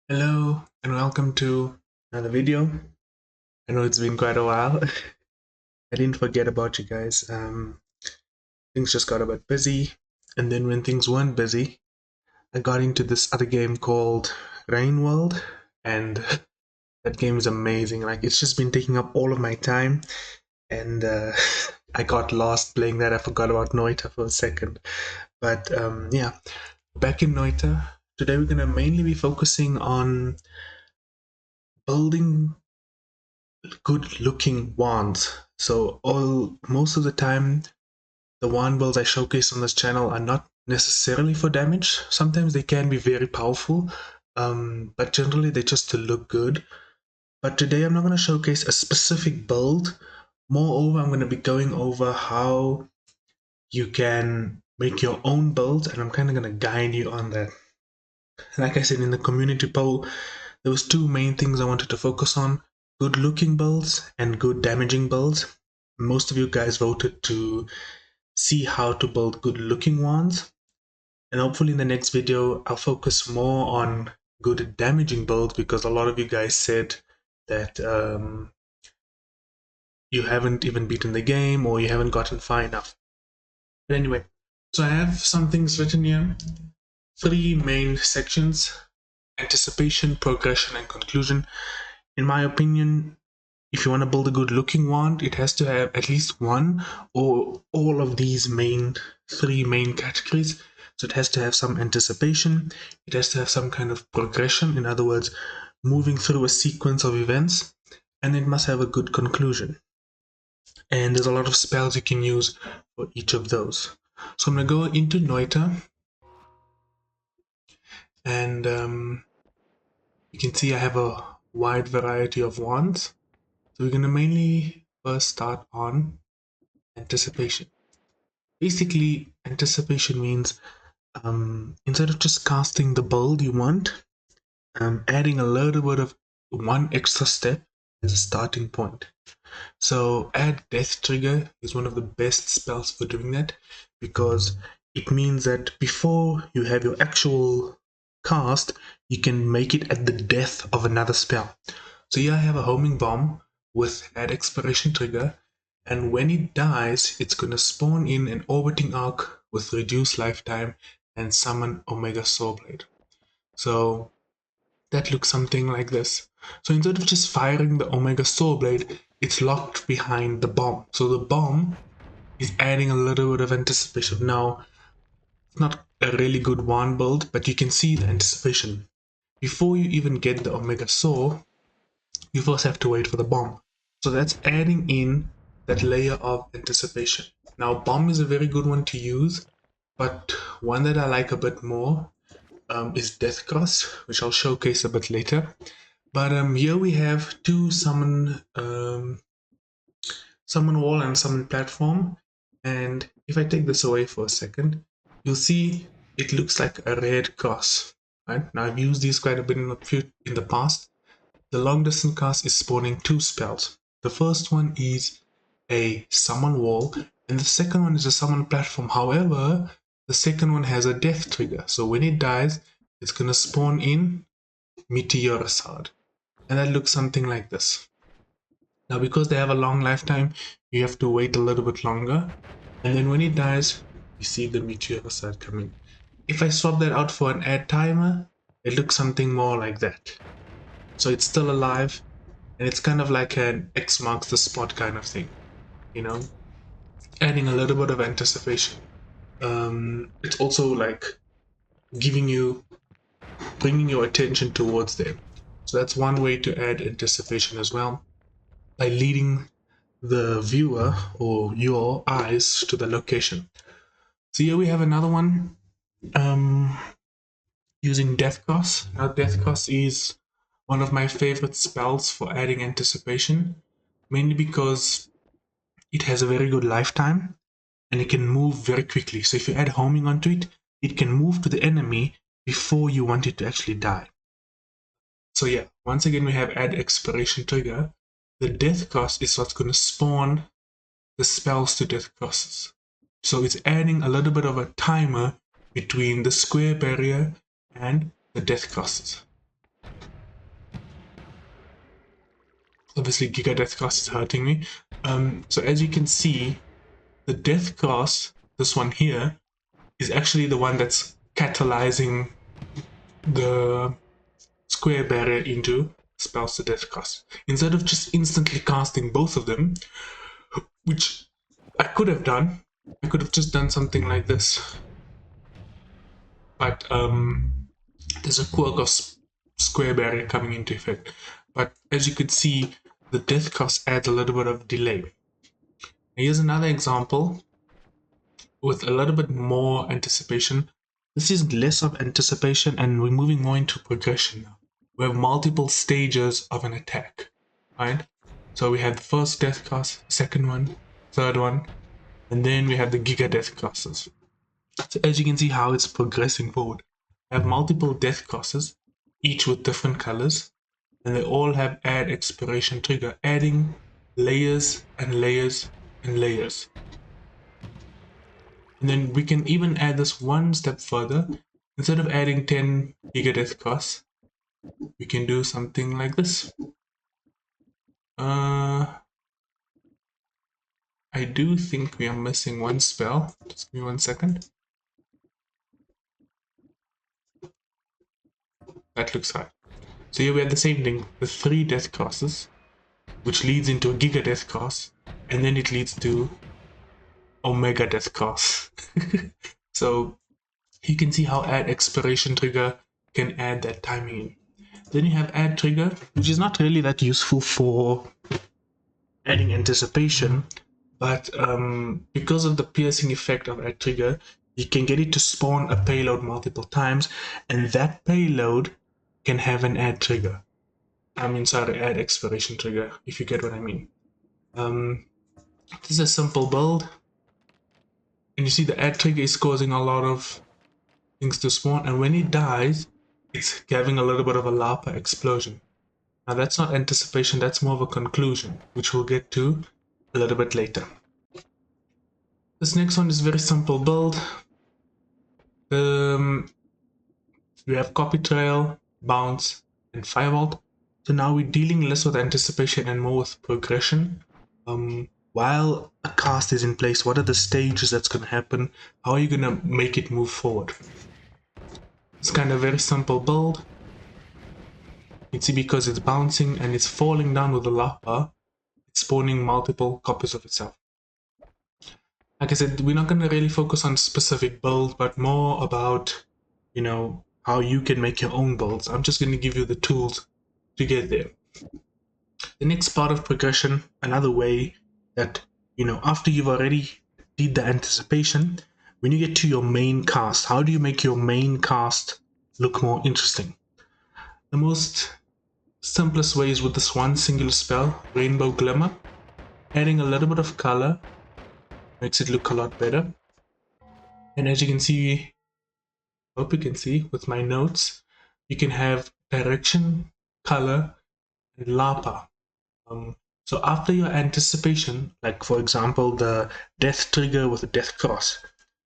Hello and welcome to another video. I know it's been quite a while. I didn't forget about you guys. Things just got a bit busy, and then when things weren't busy, I got into this other game called Rain World, and that game is amazing. Like it's just been taking up all of my time, and I got lost playing that. I forgot about Noita for a second, but yeah, back in Noita. Today we're gonna mainly be focusing on building good looking wands. So most of the time the wand builds I showcase on this channel are not necessarily for damage. Sometimes they can be very powerful, but generally they're just to look good. But today I'm not going to showcase a specific build. Moreover, I'm going to be going over how you can make your own build, and I'm kind of going to guide you on that. Like I said in the community poll, there was two main things I wanted to focus on: good looking builds and good damaging builds. Most of you guys voted to see how to build good looking wands, and hopefully in the next video I'll focus more on good damaging builds, because a lot of you guys said that you haven't even beaten the game or you haven't gotten far enough. But anyway, so I have some things written here. Three main sections: anticipation, progression, and conclusion. In my opinion, if you want to build a good looking wand, it has to have at least one or all of these three main categories. So it has to have some anticipation, it has to have some kind of progression, in other words, moving through a sequence of events, and it must have a good conclusion. And there's a lot of spells you can use for each of those. So I'm going to go into Noita, and you can see I have a wide variety of wands. So we're going to mainly first start on anticipation. Basically, anticipation means instead of just casting the build you want, adding a little bit of one extra step as a starting point. So add death trigger is one of the best spells for doing that, because it means that before you have your actual cast, you can make it at the death of another spell. So here I have a homing bomb with add expiration trigger, and when it dies, it's going to spawn in an orbiting arc with reduced lifetime and summon Omega Soulblade. So that looks something like this. So instead of just firing the Omega Soulblade, it's locked behind the bomb. So the bomb is adding a little bit of anticipation. Now, it's not a really good wand build, but you can see the anticipation. Before you even get the Omega Soul, you first have to wait for the bomb. So that's adding in that layer of anticipation. Now, bomb is a very good one to use, but one that I like a bit more is Death Cross, which I'll showcase a bit later. But here we have two summon wall and summon platform, and if I take this away for a second, you'll see it looks like a red cross. Right now, I've used these quite a bit in the past. The long distance cast is spawning two spells. The first one is a summon wall, and the second one is a summon platform. However, the second one has a death trigger, so when it dies, it's gonna spawn in Meteorosard, and that looks something like this. Now, because they have a long lifetime, you have to wait a little bit longer, and then when it dies, you see the Meteorosard coming. If I swap that out for an add timer, it looks something more like that. So it's still alive, and it's kind of like an X marks the spot kind of thing, you know, adding a little bit of anticipation. It's also like bringing your attention towards them. So that's one way to add anticipation as well, by leading the viewer or your eyes to the location. So here we have another one, using Death Cross. Now, Death Cross is one of my favorite spells for adding anticipation, mainly because it has a very good lifetime and it can move very quickly. So if you add homing onto it, it can move to the enemy before you want it to actually die. So yeah, once again we have add expiration trigger. The death cross is what's going to spawn the spells to death crosses. So it's adding a little bit of a timer between the square barrier and the death crosses. Obviously, Giga Death Cross is hurting me. So as you can see, the Death Cross, this one here, is actually the one that's catalyzing the square barrier into spells to Death Cross. Instead of just instantly casting both of them, which I could have done, I could have just done something like this. But there's a quirk of square barrier coming into effect. But as you could see, the Death Cross adds a little bit of delay. Here's another example with a little bit more anticipation. This is less of anticipation and we're moving more into progression now. We have multiple stages of an attack, right? So we have the first Death Cross, second one, third one, and then we have the Giga Death Crosses. So as you can see how it's progressing forward. I have multiple Death Crosses, each with different colors, and they all have add expiration trigger, adding layers and layers and layers. And then we can even add this one step further. Instead of adding 10 Giga Death Cross, we can do something like this. I do think we are missing one spell. Just give me 1 second. That looks right. So here we have the same thing, the 3 Death Crosses, which leads into a Giga Death Cross, and then it leads to Omega Death Cross. So you can see how add expiration trigger can add that timing in. Then you have add trigger, which is not really that useful for adding anticipation, but because of the piercing effect of add trigger, you can get it to spawn a payload multiple times, and that payload can have an add trigger. Sorry, add expiration trigger, if you get what I mean. This is a simple build, and you see the add trigger is causing a lot of things to spawn, and when it dies, it's having a little bit of a lava explosion. Now that's not anticipation, that's more of a conclusion, which we'll get to a little bit later. This next one is very simple build. We have copy trail, bounce, and firebolt. So now we're dealing less with anticipation and more with progression. While a cast is in place, what are the stages that's going to happen? How are you going to make it move forward? It's kind of very simple build. You can see because it's bouncing and it's falling down with the lava, it's spawning multiple copies of itself. Like I said, we're not going to really focus on specific builds, but more about, how you can make your own builds. I'm just going to give you the tools to get there. The next part of progression, another way that, after you've already did the anticipation, when you get to your main cast, how do you make your main cast look more interesting? The most simplest way is with this one singular spell, Rainbow Glimmer. Adding a little bit of color makes it look a lot better. And as you can see, hope you can see with my notes, you can have direction, color, and lapa. So after your anticipation, like for example the death trigger with a death cross,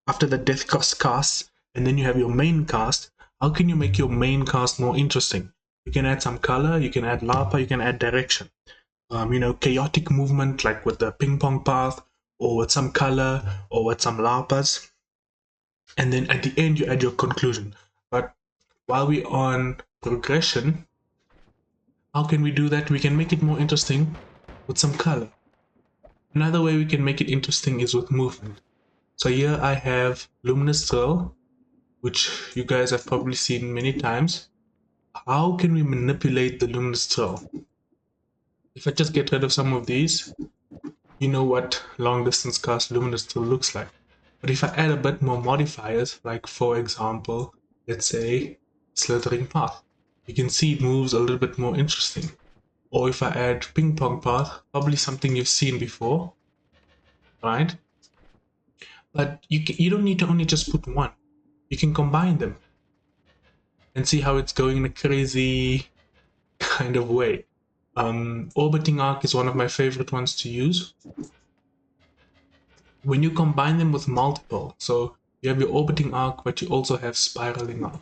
after the death cross casts, and then you have your main cast, how can you make your main cast more interesting? You can add some color, you can add lapa, you can add direction. Chaotic movement like with the ping pong path, or with some color, or with some lapas. And then at the end you add your conclusion. But while we're on progression, how can we do that? We can make it more interesting with some color. Another way we can make it interesting is with movement. So here I have Luminous Thrill, which you guys have probably seen many times. How can we manipulate the Luminous Thrill? If I just get rid of some of these, you know what long distance cast Luminous Thrill looks like. But if I add a bit more modifiers, like for example, let's say Slithering Path, you can see it moves a little bit more interesting. Or if I add Ping Pong Path, probably something you've seen before, right? But you don't need to only just put one. You can combine them and see how it's going in a crazy kind of way. Orbiting Arc is one of my favorite ones to use. When you combine them with multiple, so you have your orbiting arc, but you also have spiraling arc.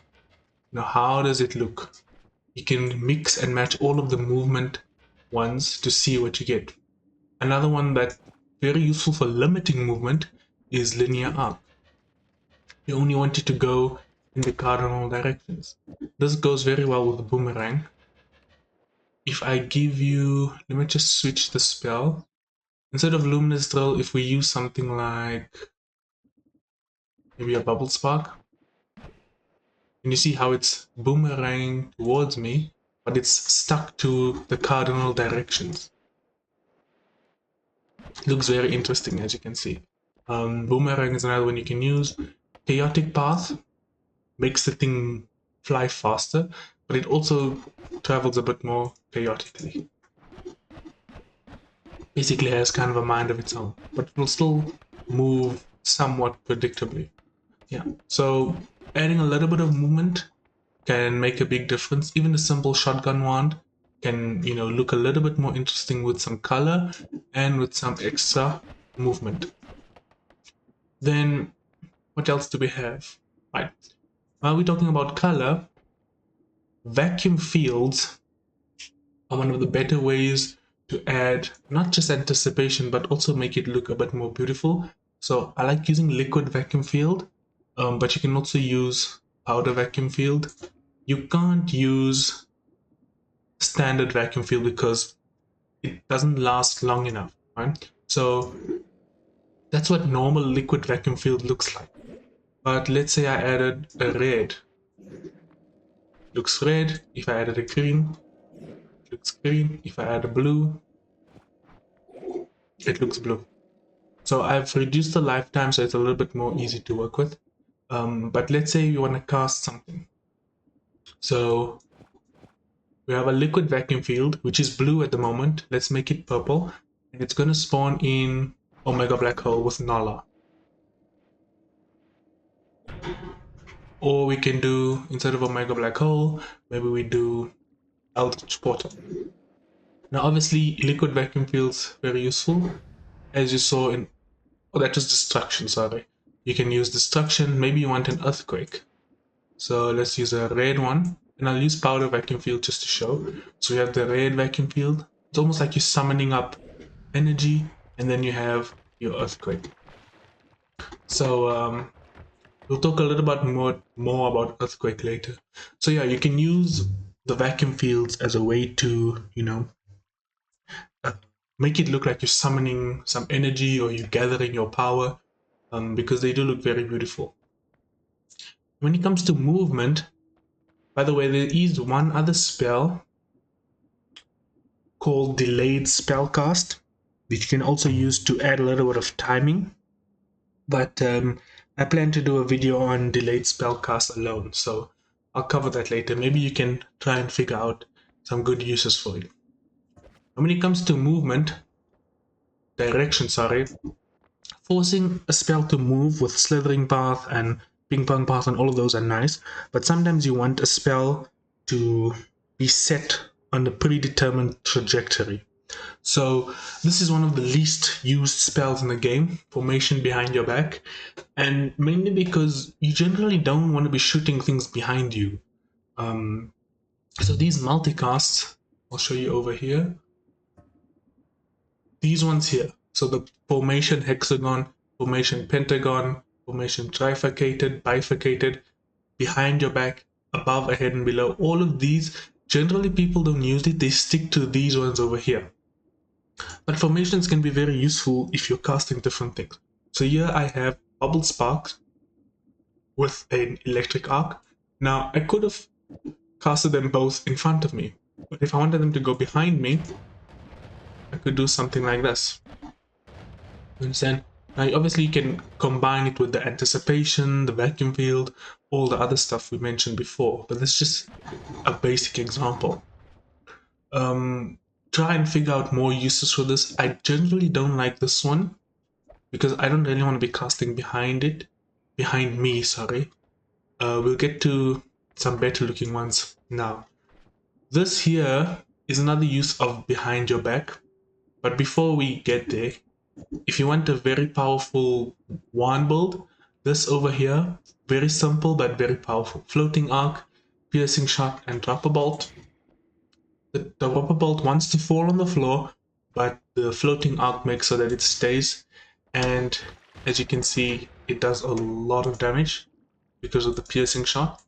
Now, how does it look? You can mix and match all of the movement ones to see what you get. Another one that's very useful for limiting movement is linear arc. You only want it to go in the cardinal directions. This goes very well with the boomerang. If I give you, let me just switch the spell. Instead of luminous drill, if we use something like maybe a bubble spark, and you see how it's boomerang towards me, but it's stuck to the cardinal directions. It looks very interesting, as you can see. Boomerang is another one you can use. Chaotic path makes the thing fly faster, but it also travels a bit more chaotically. Basically has kind of a mind of its own, but it will still move somewhat predictably. Yeah, so adding a little bit of movement can make a big difference. Even a simple shotgun wand can, look a little bit more interesting with some color and with some extra movement. Then what else do we have? Right, while we're talking about color, vacuum fields are one of the better ways to add not just anticipation but also make it look a bit more beautiful. So I like using liquid vacuum field, but you can also use powder vacuum field. You can't use standard vacuum field because it doesn't last long enough, right? So that's what normal liquid vacuum field looks like. But let's say I added a red. Looks red. If I added a green, it looks green. If I add a blue, it looks blue. So I've reduced the lifetime so it's a little bit more easy to work with. But let's say you want to cast something. So we have a liquid vacuum field, which is blue at the moment. Let's make it purple. And it's going to spawn in Omega Black Hole with Nala. Or we can do, instead of Omega Black Hole, maybe we do Eldritch Portal. Now obviously liquid vacuum fields very useful. As you saw in, oh, that was destruction, sorry. You can use destruction, maybe you want an earthquake. So let's use a red one, and I'll use powder vacuum field just to show. So we have the red vacuum field. It's almost like you're summoning up energy, and then you have your earthquake. So we'll talk a little bit more about earthquake later. So yeah, you can use the vacuum fields as a way to, make it look like you're summoning some energy or you're gathering your power, because they do look very beautiful. When it comes to movement, by the way, there is one other spell called Delayed Spellcast, which you can also use to add a little bit of timing. But I plan to do a video on Delayed Spellcast alone, so I'll cover that later. Maybe you can try and figure out some good uses for it. And when it comes to movement, forcing a spell to move with Slithering Path and Ping Pong Path and all of those are nice, but sometimes you want a spell to be set on a predetermined trajectory. So this is one of the least used spells in the game, Formation Behind Your Back, and mainly because you generally don't want to be shooting things behind you. So these multicasts, I'll show you over here. These ones here. So the Formation Hexagon, Formation Pentagon, Formation Trifurcated, Bifurcated, Behind Your Back, Above, Ahead and Below. All of these, generally people don't use it, they stick to these ones over here. But formations can be very useful if you're casting different things. So here I have Bubble Sparks with an Electric Arc. Now I could have casted them both in front of me, but if I wanted them to go behind me, I could do something like this. You understand? Now obviously you can combine it with the anticipation, the vacuum field, all the other stuff we mentioned before, but this is just a basic example. Try and figure out more uses for this. I generally don't like this one because I don't really want to be casting behind me, sorry. We'll get to some better looking ones now. This here is another use of Behind Your Back, but before we get there, if you want a very powerful wand build, this over here, very simple but very powerful. Floating Arc, Piercing Shot and Dropper Bolt. the rubber bolt wants to fall on the floor, but the floating arc makes so that it stays. And as you can see, it does a lot of damage because of the piercing shot.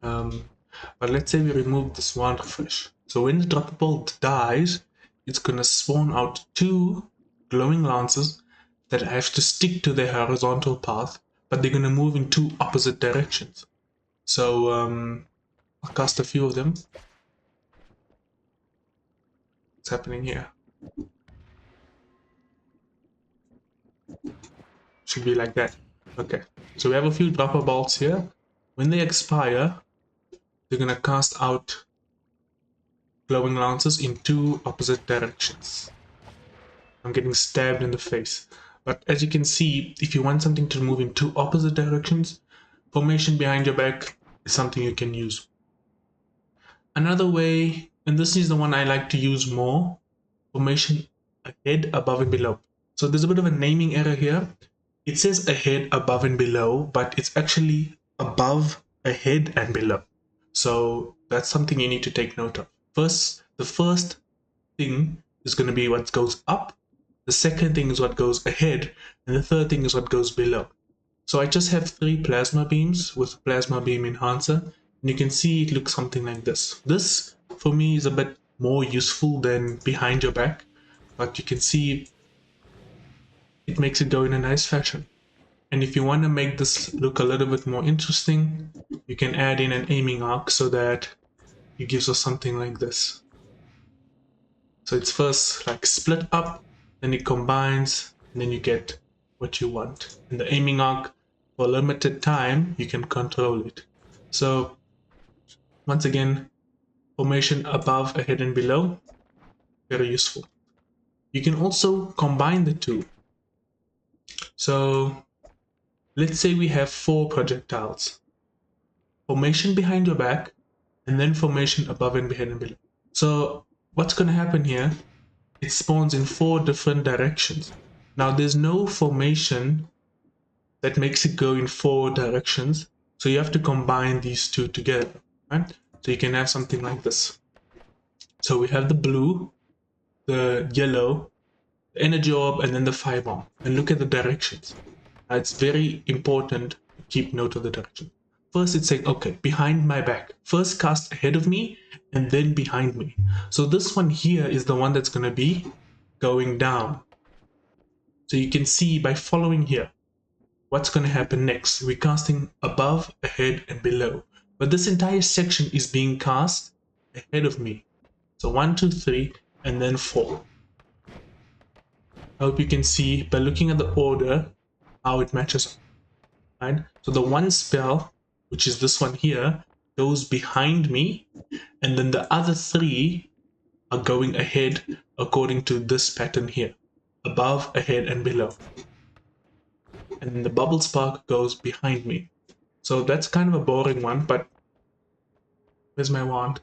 But let's say we remove this one refresh. So when the rubber bolt dies, it's gonna spawn out two glowing lances that have to stick to their horizontal path, but they're gonna move in two opposite directions. So I'll cast a few of them. What's happening here? Should be like that. Okay, so we have a few dropper bolts here. When they expire, they're gonna cast out glowing lances in two opposite directions. I'm getting stabbed in the face. But as you can see, if you want something to move in two opposite directions, formation behind your back is something you can use. Another way, and this is the one I like to use more, formation ahead, above, and below. So there's a bit of a naming error here. It says ahead, above, and below, but it's actually above, ahead, and below. So that's something you need to take note of. The first thing is going to be what goes up, the second thing is what goes ahead, and the third thing is what goes below. So I just have 3 plasma beams with plasma beam enhancer, and you can see it looks something like this. This, for me, is a bit more useful than behind your back, but you can see it makes it go in a nice fashion. And if you want to make this look a little bit more interesting, you can add in an aiming arc so that it gives us something like this. So it's first like split up, then it combines, and then you get what you want. And the aiming arc, for a limited time, you can control it. So once again, formation above, ahead, and below, very useful. You can also combine the two. So let's say we have 4 projectiles. Formation behind your back, and then formation above and behind and below. So what's going to happen here? It spawns in 4 different directions. Now there's no formation that makes it go in 4 directions, so you have to combine these two together, right? So you can have something like this. So we have the blue, the yellow, the energy orb, and then the firebomb. And look at the directions. Now it's very important to keep note of the direction. First it's saying, okay, behind my back. First cast ahead of me, and then behind me. So this one here is the one that's going to be going down. So you can see by following here, what's going to happen next. We're casting above, ahead, and below. But this entire section is being cast ahead of me. So 1, 2, 3, and then 4. I hope you can see by looking at the order how it matches up. Right? So the one spell, which is this one here, goes behind me, and then the other 3 are going ahead according to this pattern here. Above, ahead, and below. And then the bubble spark goes behind me. So that's kind of a boring one, but where's my wand?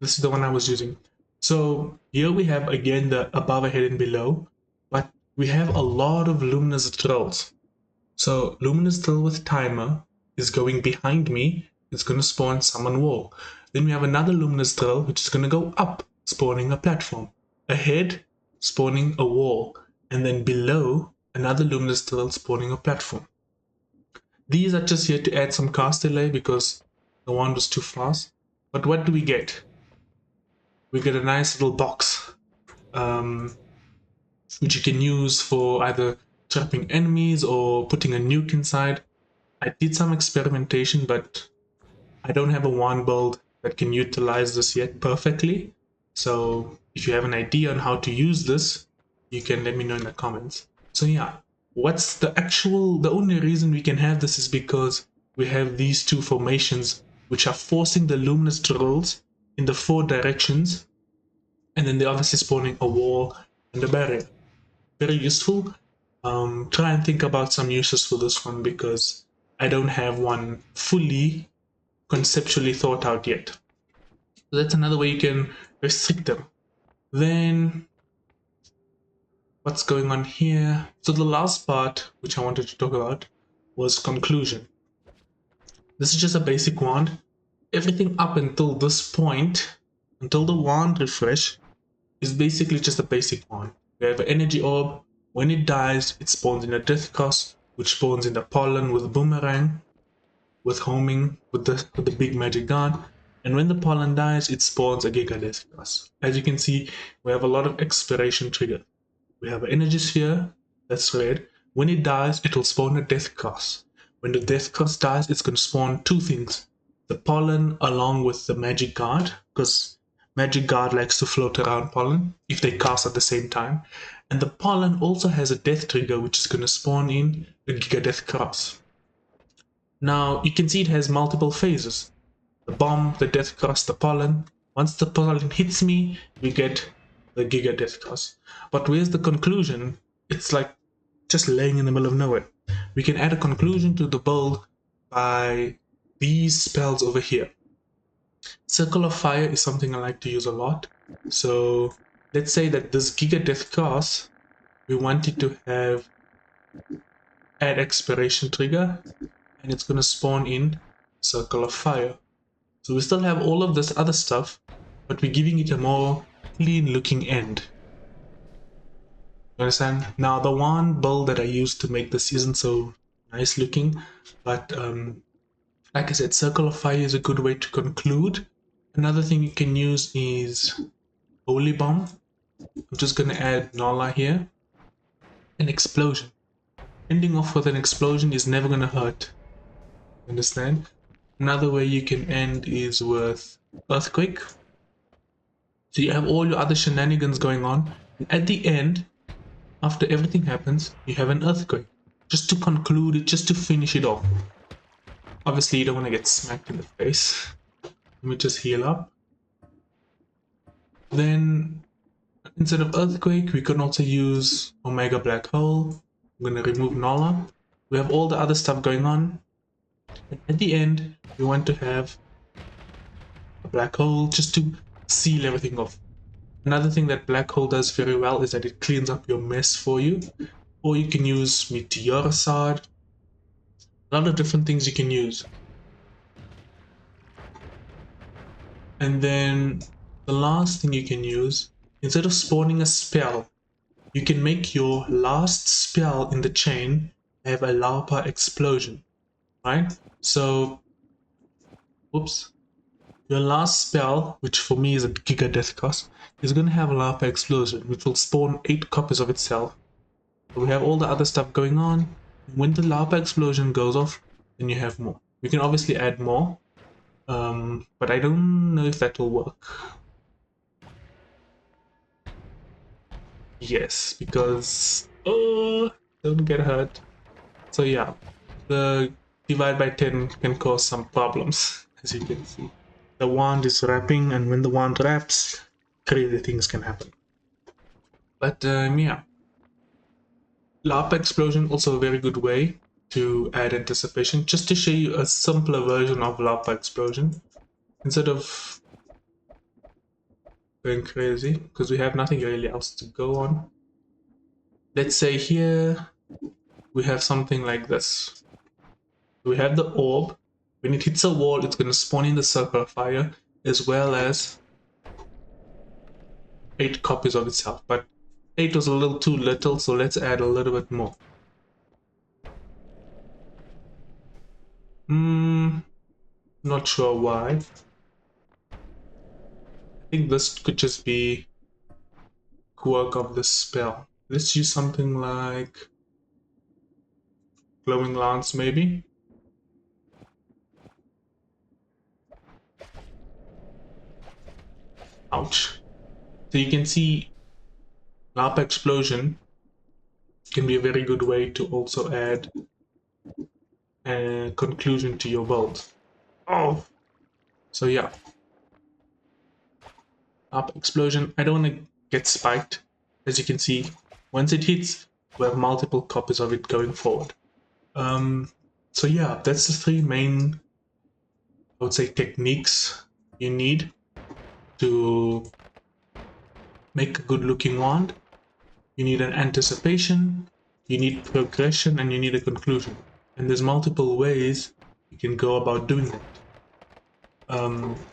This is the one I was using. So here we have again the above, ahead, and below, but we have a lot of luminous drills. So luminous drill with timer is going behind me. It's going to spawn summon wall. Then we have another luminous drill which is going to go up, spawning a platform. Ahead, spawning a wall. And then below, another luminous drill spawning a platform. These are just here to add some cast delay because the wand was too fast. But what do we get? We get a nice little box, which you can use for either trapping enemies or putting a nuke inside. I did some experimentation, but I don't have a wand build that can utilize this yet perfectly. So if you have an idea on how to use this, you can let me know in the comments. So yeah, the only reason we can have this is because we have these 2 formations which are forcing the luminous drills in the 4 directions, and then they're obviously spawning a wall and a barrier. Very useful. Try and think about some uses for this one because I don't have one fully conceptually thought out yet. So that's another way you can restrict them. Then what's going on here. So the last part which I wanted to talk about was conclusion. This is just a basic wand. Everything up until this point, until the wand refresh, is basically just a basic wand. We have an energy orb. When it dies, it spawns in a death cross, which spawns in the pollen with boomerang, with homing, with the big magic gun. And when the pollen dies, it spawns a giga death cross. As you can see, we have a lot of expiration triggers. We have an energy sphere, that's red. When it dies, it will spawn a death cross. When the death cross dies, it's going to spawn two things. The pollen along with the magic guard, because magic guard likes to float around pollen if they cast at the same time. And the pollen also has a death trigger, which is going to spawn in the giga death cross. Now, you can see it has multiple phases. The bomb, the death cross, the pollen. Once the pollen hits me, we get the giga death cross. But where's the conclusion? It's like just laying in the middle of nowhere. We can add a conclusion to the build by these spells over here. Circle of Fire is something I like to use a lot. So let's say that this giga death cross, we want it to have add expiration trigger, and it's going to spawn in Circle of Fire. So we still have all of this other stuff, but we're giving it a more clean looking end. You understand? Now the one build that I used to make this isn't so nice looking, but like I said, Circle of Fire is a good way to conclude. Another thing you can use is Holy Bomb. I'm just going to add Nala here. An explosion. Ending off with an explosion is never going to hurt. Understand? Another way you can end is with Earthquake. So you have all your other shenanigans going on, and at the end, after everything happens, you have an Earthquake. Just to conclude it, just to finish it off. Obviously you don't want to get smacked in the face. Let me just heal up. Then, instead of Earthquake, we can also use Omega Black Hole. I'm going to remove Nala. We have all the other stuff going on. And at the end, we want to have a black hole just to seal everything off. Another thing that black hole does very well is that it cleans up your mess for you. Or you can use Meteoricide. A lot of different things you can use. And then the last thing you can use, instead of spawning a spell, you can make your last spell in the chain have a lava explosion, right? So, oops. Your last spell, which for me is a giga death cross, is going to have a lava explosion, which will spawn 8 copies of itself. So we have all the other stuff going on. When the lava explosion goes off, then you have more. We can obviously add more, but I don't know if that will work. Yes, because don't get hurt. So yeah, the divide by 10 can cause some problems, as you can see. The wand is wrapping, and when the wand wraps, crazy things can happen. But yeah, lava explosion also a very good way to add anticipation. Just to show you a simpler version of lava explosion, instead of going crazy, because we have nothing really else to go on. Let's say here we have something like this. We have the orb. When it hits a wall, it's going to spawn in the circle of fire, as well as 8 copies of itself. But 8 was a little too little, so let's add a little bit more. Not sure why. I think this could just be quirk of the spell. Let's use something like glowing lance, maybe. Ouch. So you can see lava explosion can be a very good way to also add a conclusion to your build. Oh! So yeah. Lava explosion. I don't want to get spiked. As you can see, once it hits, we have multiple copies of it going forward. So yeah, that's the 3 main, I would say, techniques you need to make a good looking wand. you need an anticipation, you need progression, and you need a conclusion. And there's multiple ways you can go about doing that.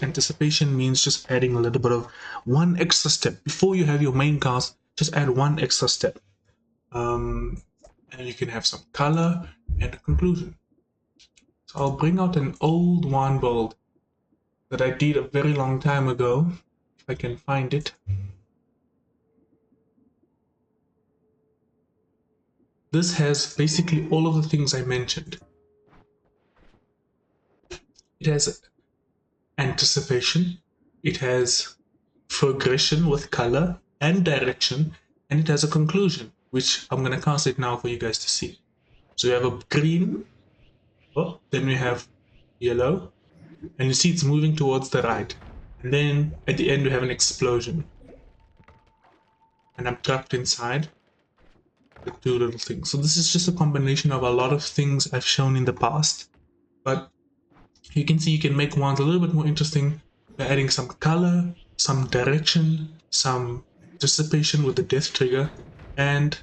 Anticipation means just adding a little bit of one extra step. Before you have your main cast, just add one extra step. And you can have some color and a conclusion. So I'll bring out an old wand build that I did a very long time ago, if I can find it. This has basically all of the things I mentioned. It has anticipation, it has progression with color and direction, and it has a conclusion, which I'm going to cast it now for you guys to see. So we have a green, then we have yellow, and you see it's moving towards the right. And then at the end we have an explosion. And I'm trapped inside the two little things. So this is just a combination of a lot of things I've shown in the past. But you can see you can make wands a little bit more interesting by adding some color, some direction, some anticipation with the death trigger, and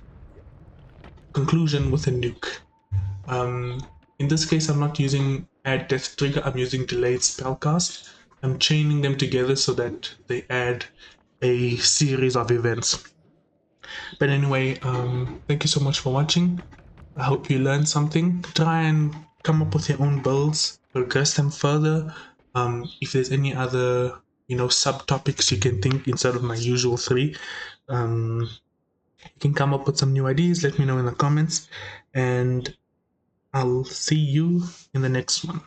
conclusion with a nuke. In this case, I'm not using add death trigger, I'm using delayed spellcast. I'm chaining them together so that they add a series of events. But anyway, thank you so much for watching. I hope you learned something. Try and come up with your own builds, progress them further. If there's any other, subtopics you can think instead of my usual three, you can come up with some new ideas. Let me know in the comments, and I'll see you in the next one.